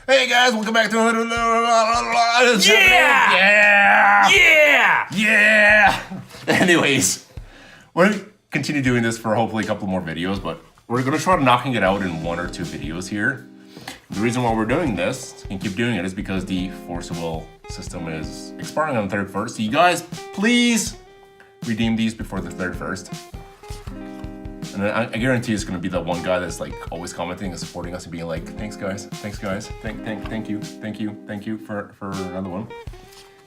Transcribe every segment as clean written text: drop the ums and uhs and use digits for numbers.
Hey guys, welcome back to another. Yeah. Anyways, we're gonna continue doing this for hopefully a couple more videos, but we're gonna try knocking it out in 1 or 2 videos here. The reason why we're doing this and keep doing it is because the Force of Will system is expiring on the 31st. So you guys, please redeem these before the 31st. And I guarantee it's gonna be the one guy that's like always commenting and supporting us and being like, thank you, thank you for another one.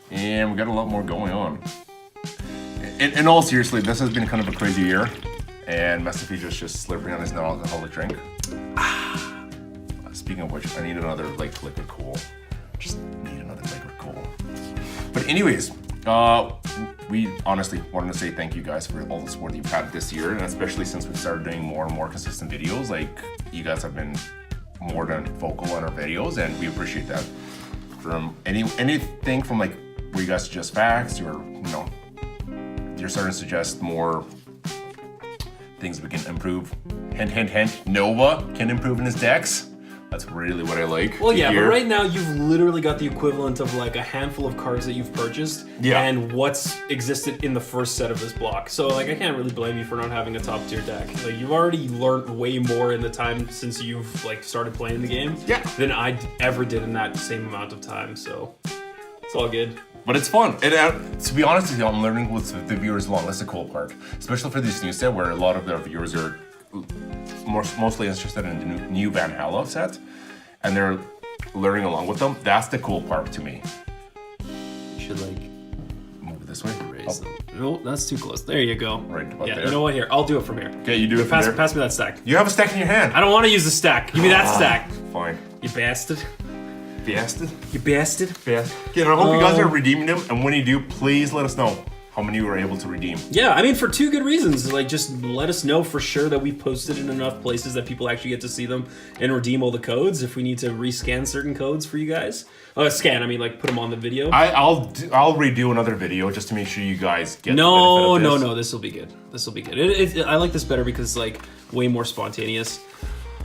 And we got a lot more going on. In all seriously, this has been kind of a crazy year, and Master Feature's just slurping on his non-alcoholic drink. Speaking of which, I need another liquid cool. Just need another liquid cool. But anyways, we honestly wanted to say thank you guys for all the support that you've had this year, and especially since we started doing more and more consistent videos. Like, you guys have been more than vocal on our videos, and we appreciate that. From anything from like where you guys suggest facts, or you're starting to suggest more things we can improve. Hint, Nova can improve in his decks. That's really what I like. Well, yeah, but right now you've literally got the equivalent of like a handful of cards that you've purchased and what's existed in the first set of this block. So like, I can't really blame you for not having a top tier deck. Like, you've already learned way more in the time since you've like started playing the game than I ever did in that same amount of time. So it's all good. But it's fun. And to be honest with you, I'm learning with the viewers along. That's the cool part. Especially for this new set where a lot of their viewers are mostly interested in the new Van Halen set, and they're learning along with them. That's the cool part to me. You should like move it this way. Raise them. No, that's too close. There you go. Right about there. You know what? Here, I'll do it from here. Okay, you do it from there. Pass me that stack. You have a stack in your hand. I don't want to use the stack. Give me that stack. Fine. You bastard. You bastard. Okay, and I hope you guys are redeeming them, and when you do, please let us know how many you were able to redeem. Yeah, I mean, for 2 good reasons. Like, just let us know for sure that we've posted in enough places that people actually get to see them and redeem all the codes. If we need to rescan certain codes for you guys. Scan, I mean, like, put them on the video. I'll redo another video just to make sure you guys get No, this will be good. This will be good. I like this better because it's, like, way more spontaneous.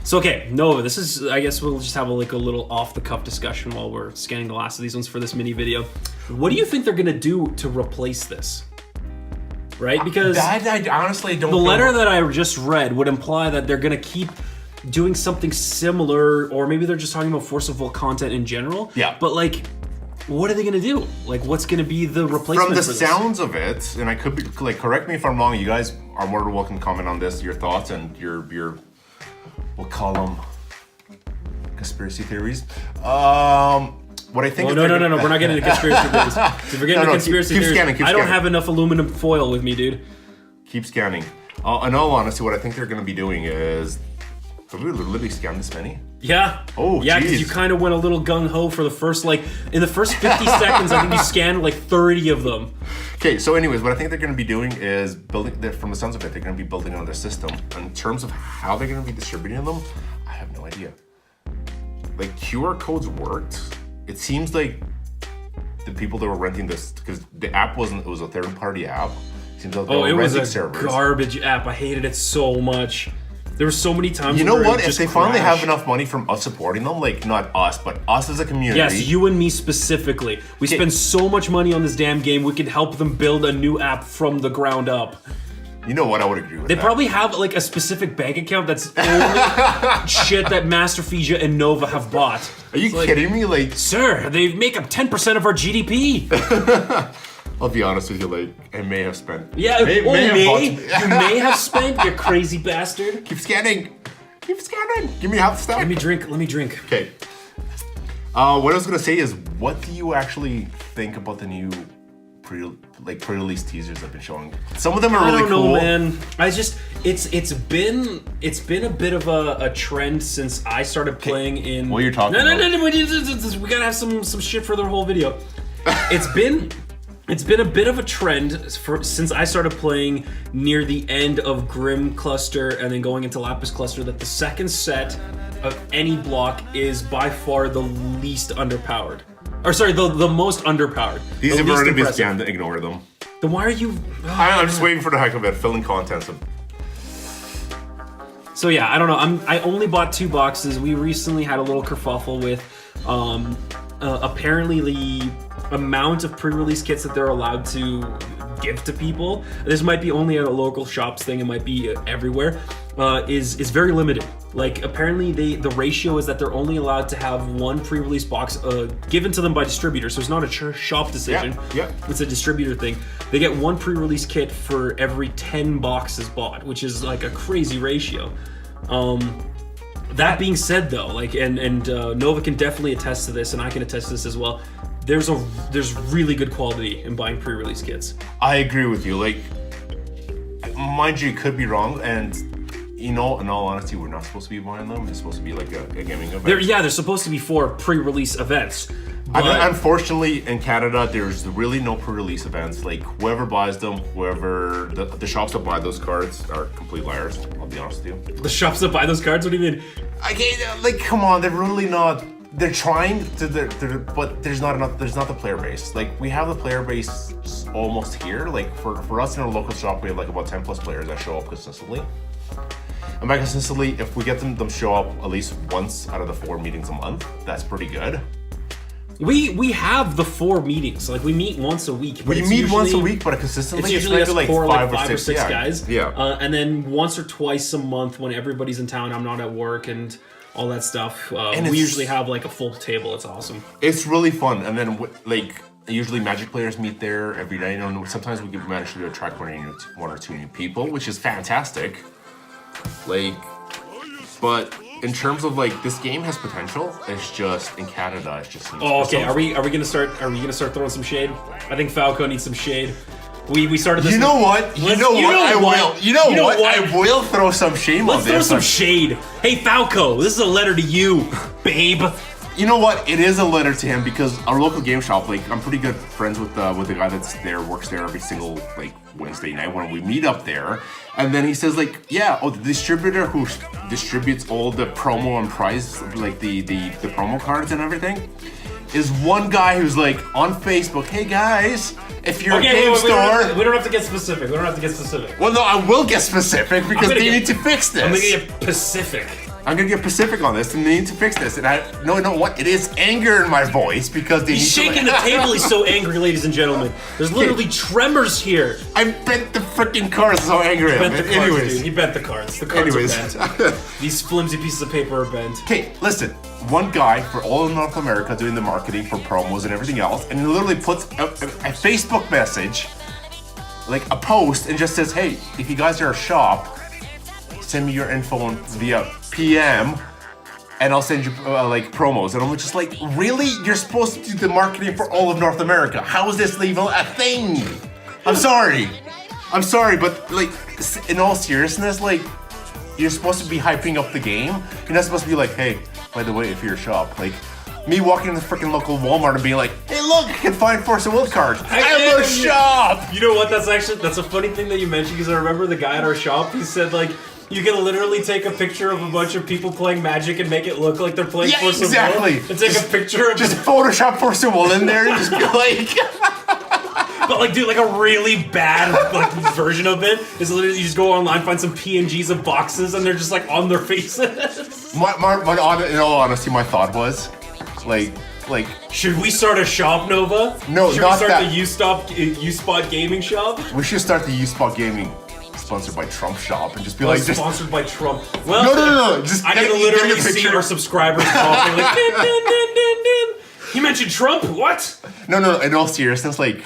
So, okay, Nova, this is, I guess we'll just have a little off-the-cuff discussion while we're scanning the last of these ones for this mini video. What do you think they're going to do to replace this? Right? Because I honestly don't know. The letter that I just read would imply that they're going to keep doing something similar, or maybe they're just talking about Force of Will content in general. Yeah. But, like, what are they going to do? Like, what's going to be the replacement for this? From the sounds of it, and I could be, like, correct me if I'm wrong, you guys are more than welcome to comment on this, your thoughts and your we'll call them conspiracy theories. What I think. No. We're not getting into conspiracy theories. If we're getting into conspiracy theories, scanning, I don't have enough aluminum foil with me, dude. Keep scanning. In all honesty, what I think they're going to be doing is, have we literally scanned this many? Yeah. Oh, yeah, because you kind of went a little gung-ho for the first, in the first 50 seconds, I think you scanned 30 of them. Okay, so anyways, what I think they're going to be doing is building, from the sounds of it, they're going to be building on their system. In terms of how they're going to be distributing them, I have no idea. Like, QR codes worked. It seems like the people that were renting this, because the app it was a third-party app. It seems like it was a garbage app. I hated it so much. There were so many times. You know what? If they finally have enough money from us supporting them, like not us, but us as a community. Yes, you and me specifically. We spend so much money on this damn game. We could help them build a new app from the ground up. You know what? I would agree with that. They probably have a specific bank account that's only shit that Master Fija and Nova have bought. Are you kidding me? Sir, they make up 10% of our GDP. I'll be honest with you, I may have spent. Yeah, you may have spent, you crazy bastard. Keep scanning. Give me half the stack. Let me drink. Okay. What I was gonna say is, what do you actually think about the new pre-release teasers I've been showing? Some of them are really cool. I don't know, man. It's been a bit of a trend since I started playing in. What you're talking about? No. We gotta have some shit for the whole video. It's been a bit of a trend since I started playing near the end of Grim Cluster and then going into Lapis Cluster, that the second set of any block is by far the least underpowered. Or sorry, the most underpowered. These have already been scanned, ignore them. Then why are you... I'm just waiting for the heck of it, filling contents. So yeah, I don't know. I only bought 2 boxes. We recently had a little kerfuffle with Apparently the amount of pre-release kits that they're allowed to give to people, this might be only at a local shops thing, it might be everywhere, is very limited. Like, apparently the ratio is that they're only allowed to have one pre-release box given to them by distributors, so it's not a shop decision. Yeah. It's a distributor thing. They get one pre-release kit for every 10 boxes bought, which is like a crazy ratio. That being said, though, like, and Nova can definitely attest to this, and I can attest to this as well. There's really good quality in buying pre-release kits. I agree with you. Like, mind you, could be wrong, and in all honesty, we're not supposed to be buying them. It's supposed to be like a gaming event. They're supposed to be for pre-release events. But unfortunately, in Canada, there's really no pre-release events. Like, whoever buys them, the shops that buy those cards are complete liars. I'll be honest with you. The shops that buy those cards? What do you mean? I can't, like, come on, they're really not. They're trying to, but there's not enough. There's not the player base. Like, we have the player base almost here. Like, for us in our local shop, we have like about 10 plus players that show up consistently. And by consistently, if we get them show up at least once out of the 4 meetings a month, that's pretty good. We have the 4 meetings. Like, we meet once a week. We meet once a week, but consistently it's usually like five or six guys. Yeah. And then once or twice a month when everybody's in town, I'm not at work and all that stuff. We usually have like a full table. It's awesome. It's really fun. And then like usually Magic players meet there every day. You know, sometimes we can manage to attract one or two new people, which is fantastic. Like, but in terms of like, this game has potential. It's just in Canada, it's just. Oh, okay. Are we gonna start throwing some shade? I think Falco needs some shade. We started this. You know what? I will throw some shame on this. Let's throw some shade. Hey Falco, this is a letter to you, babe. You know what? It is a letter to him because our local game shop, like, I'm pretty good friends with the guy that's there, works there every single like Wednesday night when we meet up there. And then he says like, yeah, the distributor who distributes all the promo and prize, like the promo cards and everything, is one guy who's like on Facebook, hey guys, if you're a game store... We don't have to get specific. Well, no, I will get specific because they need to fix this. I'm gonna get Pacific. I'm gonna get Pacific on this, and they need to fix this. And you know what? It is anger in my voice because they He's shaking the table. He's so angry, ladies and gentlemen. There's literally tremors here. I bent the freaking cards. So angry. Anyways, he bent the cards. The cards are bent. These flimsy pieces of paper are bent. Okay, listen. One guy for all of North America doing the marketing for promos and everything else, and he literally puts a Facebook message, like a post, and just says, "Hey, if you guys are a shop, send me your info via PM, and I'll send you like promos." And I'm just like, really? You're supposed to do the marketing for all of North America? How is this even a thing? I'm sorry, but like, in all seriousness, like, you're supposed to be hyping up the game. You're not supposed to be like, hey, by the way, if you're a shop, like me walking in the freaking local Walmart and being like, hey, look, I can find Force of Will cards. I'm a shop. You know what? That's a funny thing that you mentioned because I remember the guy at our shop. He said like, you can literally take a picture of a bunch of people playing Magic and make it look like they're playing Force of Will. And take a picture of... Just Photoshop Force of Will in there and just be like... But like, dude, like a really bad like version of it is literally you just go online, find some PNGs of boxes, and they're just like on their faces. In all honesty, my thought was, like... Should we start a shop, Nova? No, should not that. Should we start the U-Spot Gaming shop? We should start the U-Spot Gaming, sponsored by Trump shop, and just be like, sponsored by Trump. Well, no. Just I can literally see our subscribers talking like, din. You mentioned Trump? What? No. In all seriousness, like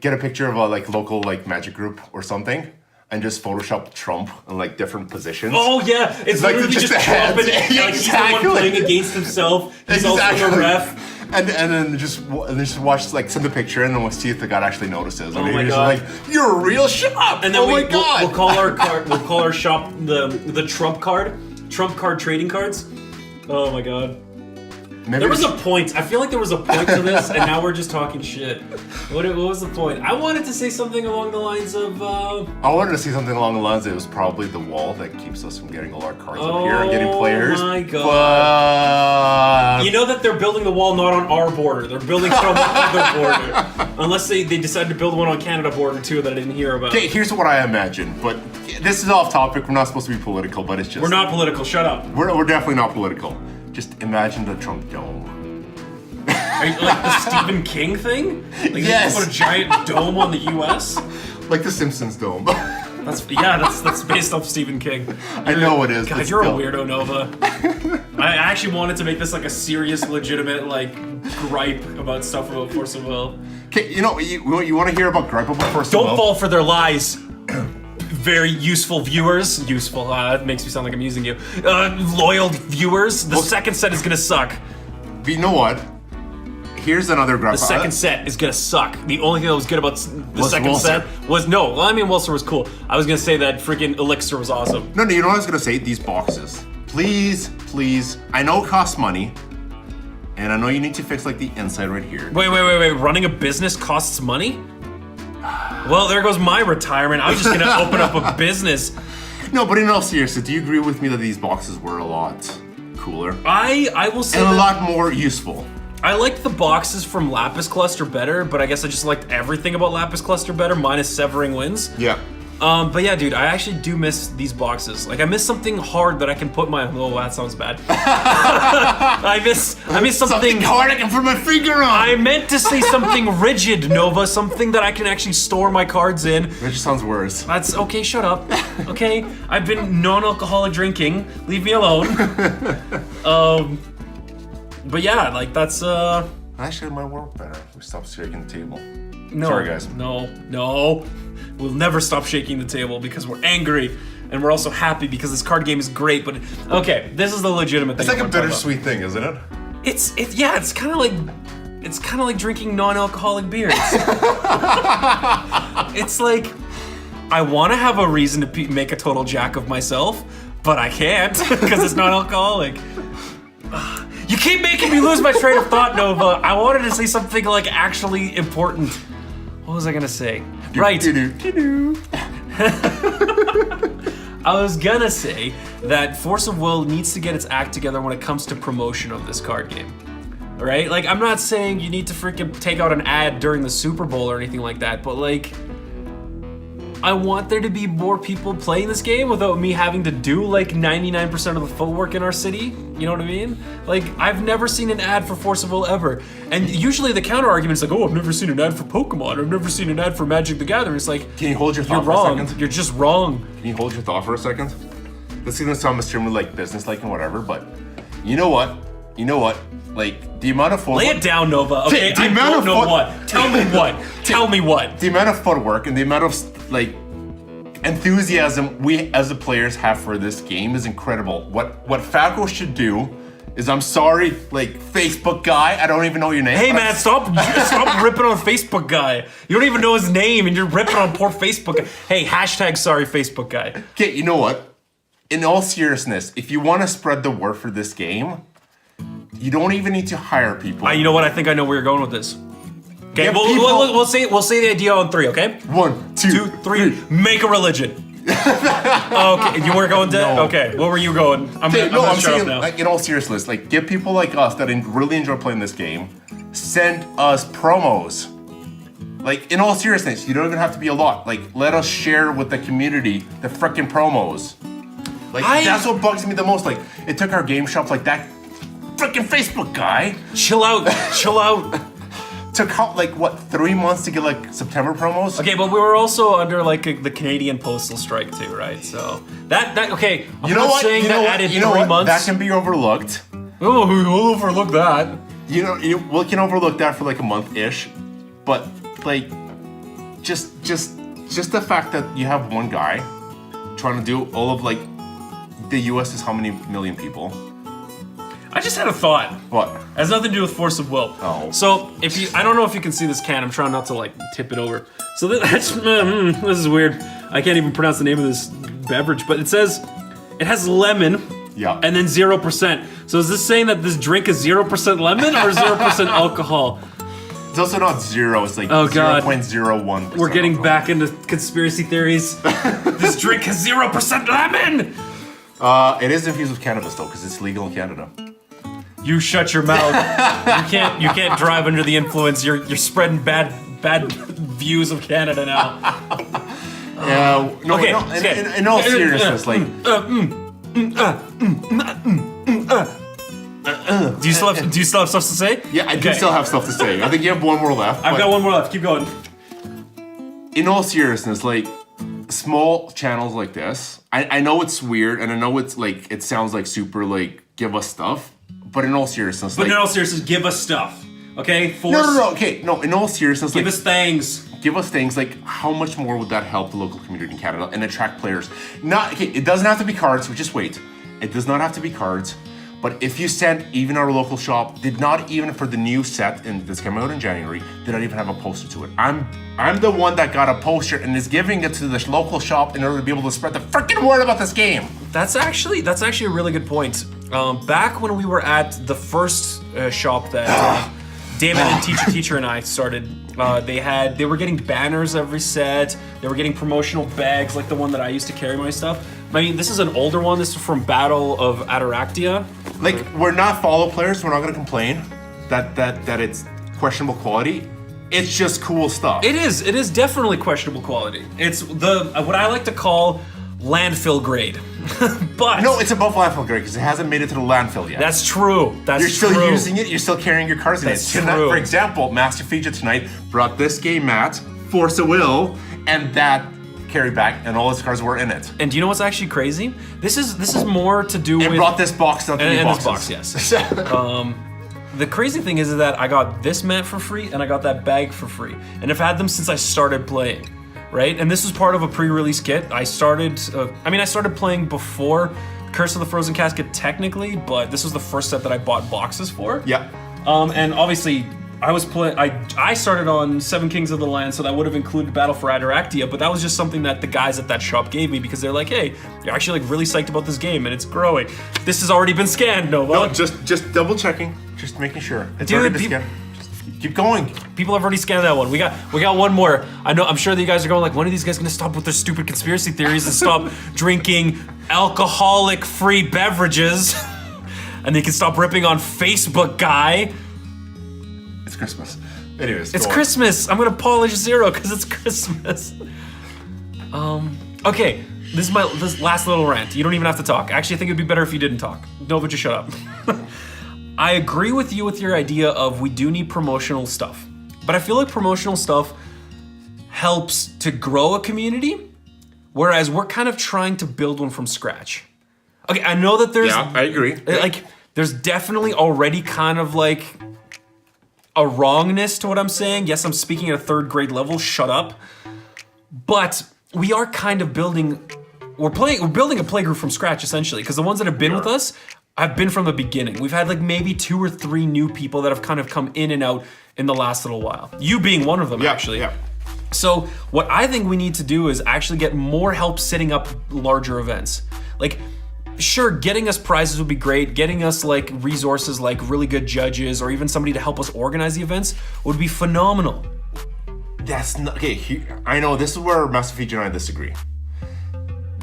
get a picture of a like local like Magic group or something, and just Photoshop Trump in like different positions. Oh yeah, it's like literally just Trump, and like, he's the one playing against himself. He's also the ref. And then just watch, like, send the picture and then we'll see if the guy actually notices. And my he's God. Like, you're a real shop. And then my God. We'll call our shop the Trump card trading cards. Oh my God. There was a point. I feel like there was a point to this, and now we're just talking shit. What was the point? I wanted to say something along the lines of... I wanted to say something along the lines that it was probably the wall that keeps us from getting all our cards up here and getting players. Oh my God. But... You know that they're building the wall not on our border. They're building it on the other border. Unless they decide to build one on Canada border too that I didn't hear about. Okay, here's what I imagine. But this is off topic. We're not supposed to be political, but it's just... We're not political. Shut up. We're definitely not political. Just imagine the Trump dome. Are you, like the Stephen King thing? Like Yes. Put a giant dome on the U.S. Like the Simpsons dome. That's based off Stephen King. I know it is. God, but you're still. a weirdo, Nova. I actually wanted to make this like a serious, legitimate like gripe about stuff about Force of Will. Okay, you know, you want to hear about gripe about Force of Don't Will? fall for their lies. Very useful viewers. Useful. That makes me sound like I'm using you. Loyal viewers. The second set is gonna suck. But you know what? Here's another gripe. The second set is gonna suck. The only thing that was good about the Was second Wilson. set was Well, I mean, Wilson was cool. I was gonna say that freaking Elixir was awesome. No, you know what I was gonna say? These boxes. Please. I know it costs money. And I know you need to fix like the inside right here. Wait. Running a business costs money? Well, there goes my retirement. I was just gonna open up a business. No, but in all seriousness, do you agree with me that these boxes were a lot cooler? I will say And a that lot more useful. I liked the boxes from Lapis Cluster better, but I guess I just liked everything about Lapis Cluster better, minus Severing Winds. Yeah. But yeah, dude, I actually do miss these boxes. Like, I miss something hard that I can put my. Oh, that sounds bad. I miss something hard I can put my finger on. I meant to say something rigid, Nova. Something that I can actually store my cards in. That just sounds worse. That's okay. Shut up. Okay, I've been non-alcoholic drinking. Leave me alone. But yeah, like that's Actually, it might work better if we stop shaking the table. no. Sorry, guys. No. We'll never stop shaking the table because we're angry. And we're also happy because this card game is great, but okay, this is the legitimate thing. It's like I a wanna talk about. bittersweet thing, isn't it? It's kind of like drinking non-alcoholic beers. It's like I want to have a reason to make a total jack of myself, but I can't because it's non-alcoholic. You keep making me lose my train of thought, Nova. I wanted to say something like actually important. What was I gonna say? Right. I was gonna say that Force of Will needs to get its act together when it comes to promotion of this card game. Right? Like, I'm not saying you need to freaking take out an ad during the Super Bowl or anything like that, but like, I want there to be more people playing this game without me having to do like 99% of the footwork in our city. You know what I mean? Like, I've never seen an ad for Force of Will ever. And usually the counter argument is like, oh, I've never seen an ad for Pokemon, or I've never seen an ad for Magic the Gathering. It's like, Can you hold your you're thought for wrong. a second? You're just wrong. Can you hold your thought for a second? This is gonna sound extremely like business-like and whatever, but you know what? Like, the amount of Lay it down, Nova. Okay, The I amount don't of know foot- what. Tell me what. Tell me what. The amount of footwork and the amount of like enthusiasm we as the players have for this game is incredible. What Falco should do is, I'm sorry, like Facebook guy, I don't even know your name. Hey but man, stop ripping on Facebook guy. You don't even know his name and you're ripping on poor Facebook guy. Hey, hashtag sorry Facebook guy. Okay, you know what? In all seriousness, if you want to spread the word for this game, you don't even need to hire people. You know what? I think I know where you're going with this. Okay, Yeah, we'll say the idea on 3. Okay, 1, 2, 3. Make a religion. Okay, you were going to. No. Okay, where were you going? I'm Okay, gonna shut saying, up now. like, in all seriousness, like, give people like us that really enjoy playing this game, send us promos. Like, in all seriousness, you don't even have to be a lot. Like, let us share with the community the frickin' promos. Like, that's what bugs me the most. Like, it took our game shop, like, that frickin' Facebook guy Chill out. took how, like, what, 3 months to get like September promos? Okay, but we were also under like the Canadian postal strike too, right? So that okay. I'm You know not what? saying You know that what? added You know 3 what? months. That can be overlooked. Oh, we'll overlook that. You know, we can overlook that for like a month-ish, but like, just the fact that you have one guy trying to do all of like, the U.S. is how many million people? I just had a thought. What? It has nothing to do with Force of Will. Oh. So I don't know if you can see this can. I'm trying not to like tip it over. So this is weird. I can't even pronounce the name of this beverage, but it says it has lemon. Yeah. And then 0%. So is this saying that this drink is 0% lemon or 0% alcohol? It's also not 0. It's like Oh, God. 0.01%. We're getting back into conspiracy theories. This drink has 0% lemon. It is infused with cannabis though, because it's legal in Canada. You shut your mouth. You can't drive under the influence. You're spreading bad views of Canada now. Yeah. No. Okay, No, in all seriousness, like. Do you still have stuff to say? Yeah, I do still have stuff to say. I think you have one more left. I've got one more left. Keep going. In all seriousness, like small channels like this, I know it's weird, and I know it's like it sounds like super like give us stuff, but in all seriousness, give us stuff. Okay? Okay, no. In all seriousness, give us things. Give us things. Like, how much more would that help the local community in Canada and attract players? It doesn't have to be cards. So just wait. It does not have to be cards. But if you send, even our local shop did not even for the new set that's coming out in January, did not even have a poster to it. I'm the one that got a poster and is giving it to the local shop in order to be able to spread the freaking word about this game. That's actually a really good point. Back when we were at the first shop that David and Teacher and I started, they were getting banners every set. They were getting promotional bags like the one that I used to carry my stuff. I mean, this is an older one. This is from Battle of Ataractia. Like, we're not follow players. So we're not going to complain that it's questionable quality. It's just cool stuff. It is definitely questionable quality. It's what I like to call landfill grade. But no, it's above landfill grade because it hasn't made it to the landfill yet. That's true. You're still using it. You're still carrying your cards in it. Tonight, for example, Master Fija tonight brought this game mat, Force of Will, and that carry back, and all his cards were in it. And do you know what's actually crazy? This is more to do with. And brought this box, not the boxes. This box, yes. The crazy thing is that I got this mat for free, and I got that bag for free, and I've had them since I started playing. Right, and this was part of a pre-release kit. I started playing before Curse of the Frozen Casket technically, but this was the first set that I bought boxes for. Yeah. And obviously, I started on Seven Kings of the Land, so that would have included Battle for Ataractia, but that was just something that the guys at that shop gave me because they're like, hey, you're actually like really psyched about this game and it's growing. This has already been scanned, Nova. No, just double checking, just making sure. It's already been scanned. Keep going. People have already scanned that one. We got one more. I'm sure that you guys are going like, when are these guys gonna stop with their stupid conspiracy theories and stop drinking alcoholic-free beverages? And they can stop ripping on Facebook guy. It's Christmas. Anyways, it's Christmas. I'm gonna polish zero because it's Christmas. Okay, this is this last little rant. You don't even have to talk. Actually, I think it'd be better if you didn't talk. Nova, just shut up. I agree with you with your idea of we do need promotional stuff. But I feel like promotional stuff helps to grow a community, whereas we're kind of trying to build one from scratch. Okay, I know that there's... Yeah, I agree. Like, there's definitely already kind of like a wrongness to what I'm saying. Yes, I'm speaking at a third grade level, shut up. But we are kind of building... We're building a playgroup from scratch, essentially, because the ones that have been with us have been from the beginning. We've had like maybe 2 or 3 new people that have kind of come in and out in the last little while. You being one of them, actually. Yeah. So what I think we need to do is actually get more help setting up larger events. Like, sure, getting us prizes would be great. Getting us like resources like really good judges or even somebody to help us organize the events would be phenomenal. That's not... Okay, I know this is where Master Fija and I disagree.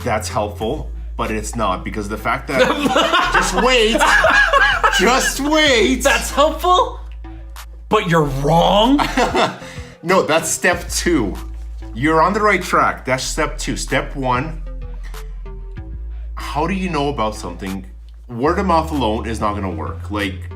That's helpful, but it's not because of the fact that... Just wait! That's helpful? But you're wrong? No, that's step 2. You're on the right track. That's step 2. Step 1, how do you know about something? Word of mouth alone is not gonna work. Like,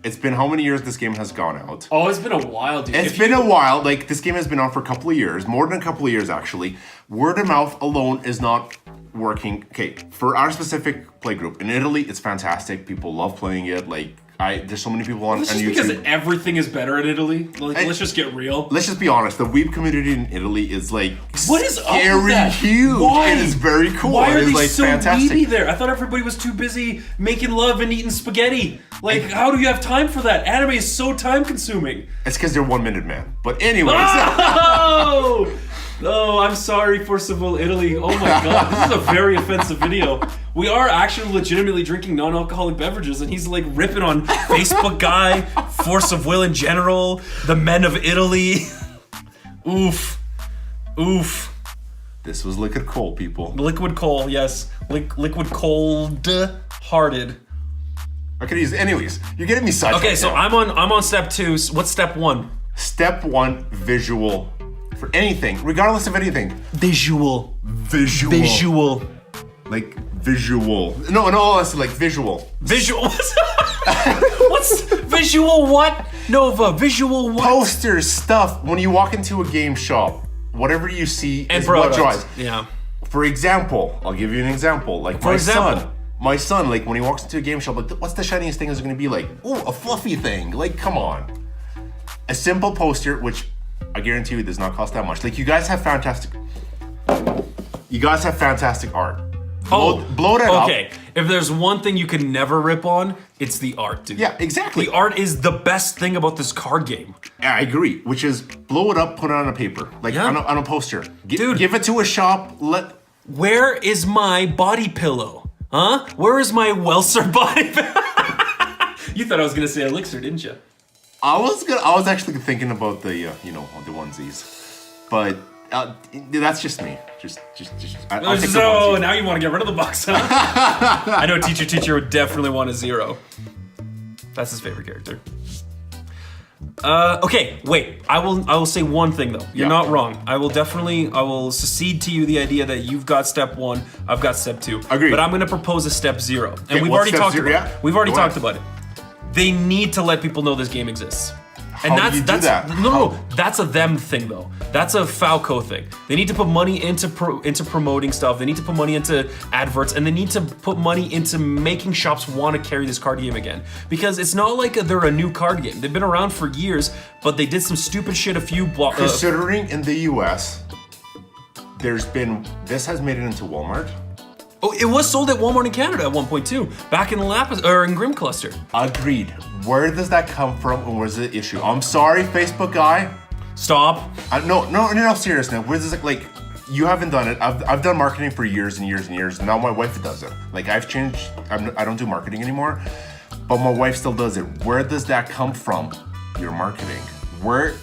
it's been how many years this game has gone out? Oh, it's been a while, dude. It's been a while. Like, this game has been out for a couple of years. More than a couple of years, actually. Word of mouth alone is not working. Okay, for our specific playgroup, in Italy, it's fantastic. People love playing it. Like, there's so many people on YouTube. Because everything is better in Italy. Like, let's just get real. Let's just be honest. The Weeb community in Italy is like what is up with that? Huge. Why? It is very cool. Why are they like so fantastic. weeby there? I thought everybody was too busy making love and eating spaghetti. Like, how do you have time for that? Anime is so time consuming. It's because they're 1 minute man. But anyways. Oh, I'm sorry for Seville, Italy. Oh my god, this is a very offensive video. We are actually legitimately drinking non-alcoholic beverages, and he's like ripping on Facebook guy, Force of Will in general, the men of Italy. Oof. This was liquid coal, people. Liquid coal, yes. Liquid cold-hearted. I could use anyways. You're getting me sidetracked. Okay, so I'm on step 2. What's step 1? Step 1, visual. For anything, regardless of anything. Visual. Like, visual. No, it's like visual. Visual. What's visual? What? Nova. Visual what? Posters, stuff. When you walk into a game shop, whatever you see is what drives. Yeah. For example, I'll give you an example. Like my son, like when he walks into a game shop, like what's the shiniest thing is going to be like? Ooh, a fluffy thing. Like, come on. A simple poster, which I guarantee you does not cost that much. Like you guys have fantastic art. Blow that up. Okay. If there's one thing you can never rip on, it's the art, dude. Yeah, exactly. The art is the best thing about this card game. Yeah, I agree. Which is blow it up, put it on a paper, like on a poster. Dude, give it to a shop. Where is my body pillow? Huh? Where is my Welser body pillow? You thought I was gonna say elixir, didn't you? I was actually thinking about the the onesies, but that's just me. So now you want to get rid of the box, huh? I know teacher would definitely want a 0. That's his favorite character. Okay, wait. I will say one thing though. You're not wrong. I will secede to you the idea that you've got step 1, I've got step 2. Agreed. But I'm going to propose a step 0, and okay, we've already talked about it. We've already talked ahead. about it. They need to let people know this game exists. And that's do that? No, that's a them thing though. That's a Falco thing. They need to put money into promoting stuff. They need to put money into adverts, and they need to put money into making shops want to carry this card game again. Because it's not like they're a new card game. They've been around for years, but they did some stupid shit a few blocks. Considering in the US, this has made it into Walmart. Oh, it was sold at Walmart in Canada at one point too, back in Lapis or in Grim Cluster. Agreed. Where does that come from, and where's the issue? I'm sorry, Facebook guy. Stop. No, serious now. Where does it like? You haven't done it. I've done marketing for years and years and years. Now my wife does it. Like I've changed. I don't do marketing anymore, but my wife still does it. Where does that come from? Your marketing. Where?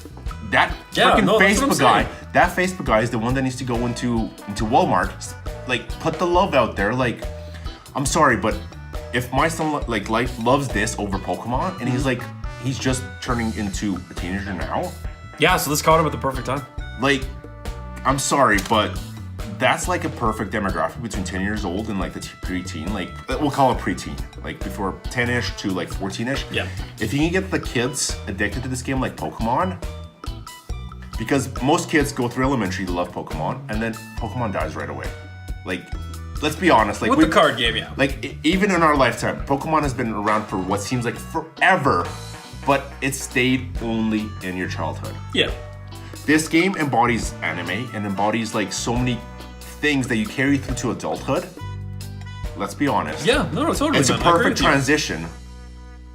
That Facebook guy. That Facebook guy is the one that needs to go into Walmart. Like put the love out there. Like, I'm sorry, but if my son loves this over Pokemon, and he's just turning into a teenager now. Yeah, so this caught him at the perfect time. Like, I'm sorry, but that's like a perfect demographic between 10 years old and like the preteen. Like, we'll call it preteen. Like before 10-ish to like 14-ish. Yeah. If you can get the kids addicted to this game like Pokemon, because most kids go through elementary, they love Pokemon, and then Pokemon dies right away. Like, let's be honest. Like with the card game, yeah. Like, even in our lifetime, Pokemon has been around for what seems like forever, but it stayed only in your childhood. Yeah. This game embodies anime and embodies like so many things that you carry through to adulthood. Let's be honest. Yeah, no, totally. It's a perfect transition.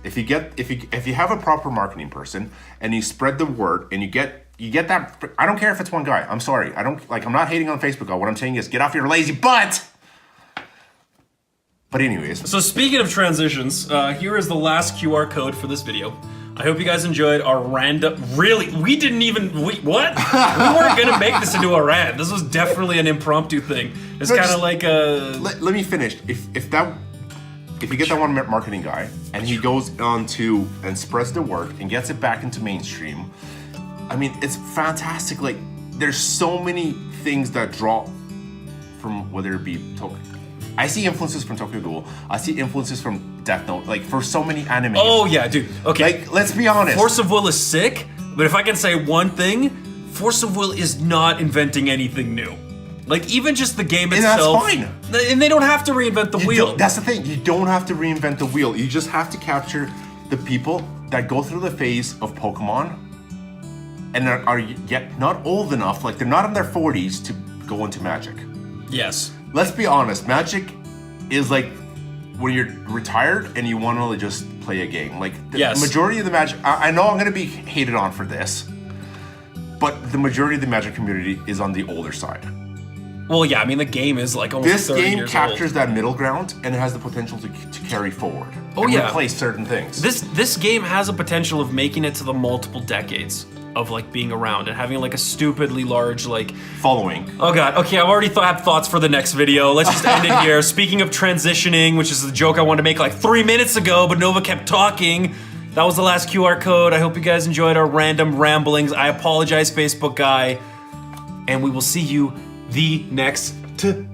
If you have a proper marketing person and you spread the word and you get that. I don't care if it's one guy. I'm sorry. I'm not hating on Facebook. What I'm saying is get off your lazy butt. But anyways. So speaking of transitions, here is the last QR code for this video. I hope you guys enjoyed our random. Really, what? We weren't gonna make this into a rant. This was definitely an impromptu thing. It's kind of like a. Let me finish. If you get that one marketing guy and he goes on to and spreads the word and gets it back into mainstream, I mean, it's fantastic. Like, there's so many things that draw from whether it be Tokyo. I see influences from Tokyo Ghoul. I see influences from Death Note. Like, for so many anime. Oh yeah, dude. Okay. Like, let's be honest. Force of Will is sick, but if I can say one thing, Force of Will is not inventing anything new. Like, even just the game itself. And that's fine. And they don't have to reinvent the wheel. That's the thing. You don't have to reinvent the wheel. You just have to capture the people that go through the phase of Pokemon and are yet not old enough, like they're not in their 40s to go into Magic. Yes. Let's be honest, Magic is like when you're retired and you want to just play a game. Like the majority of the Magic, I know I'm going to be hated on for this, but the majority of the Magic community is on the older side. Well, yeah, I mean, the game is like almost 30 years old. This game captures that middle ground and it has the potential to carry forward. Oh, and yeah. replace certain things. This game has a potential of making it to the multiple decades of like being around and having like a stupidly large like following. Oh god, okay, I've already had thoughts for the next video. Let's just end it here. Speaking of transitioning, which is the joke I wanted to make like 3 minutes ago, but Nova kept talking. That was the last QR code. I hope you guys enjoyed our random ramblings. I apologize, Facebook guy. And we will see you the next time.